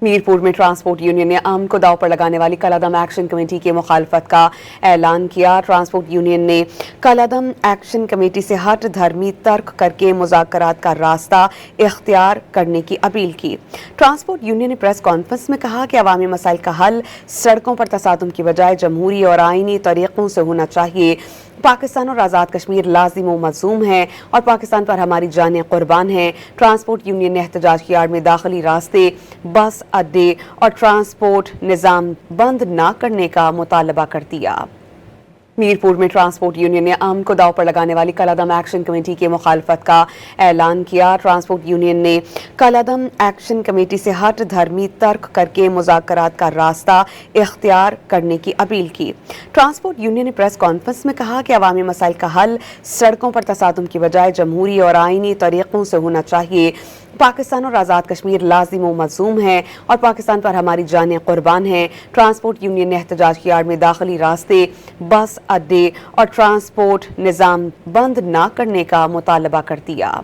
میرپور میں transport union نے امن کو داؤ پر لگانے والی کالعدم ایکشن کمیٹی کی مخالفت کا اعلان کیا۔ ٹرانسپورٹ یونین نے کالعدم ایکشن کمیٹی سے ہٹ دھرمی ترک کر کے مذاکرات کا راستہ اختیار کرنے کی اپیل کی۔ ٹرانسپورٹ یونین نے پریس کانفرنس میں کہا کہ عوامی مسائل کا حل سڑکوں پر تصادم کی بجائے جمہوری اور آئینی طریقوں سے ہونا چاہیے۔ پاکستان اور آزاد کشمیر لازم و ملزوم ہے اور پاکستان پر ہماری جانیں قربان ہیں۔ ٹرانسپورٹ یونین نے احتجاج کی آڑ میں داخلی راستے، بس اڈے اور ٹرانسپورٹ نظام بند نہ کرنے کا مطالبہ کر دیا۔ میرپور میں ٹرانسپورٹ یونین نے امن کو داؤ پر لگانے والی کالعدم ایکشن کمیٹی کی مخالفت کا اعلان کیا۔ ٹرانسپورٹ یونین نے کالعدم ایکشن کمیٹی سے ہٹ دھرمی ترک کر کے مذاکرات کا راستہ اختیار کرنے کی اپیل کی۔ ٹرانسپورٹ یونین نے پریس کانفرنس میں کہا کہ عوامی مسائل کا حل سڑکوں پر تصادم کی بجائے جمہوری اور آئینی طریقوں سے ہونا چاہیے۔ پاکستان اور آزاد کشمیر لازم و ملزوم ہے اور پاکستان پر ہماری جانیں قربان ہیں۔ ٹرانسپورٹ یونین نے احتجاج کی آڑ میں داخلی راستے، بس اڈے اور ٹرانسپورٹ نظام بند نہ کرنے کا مطالبہ کر دیا۔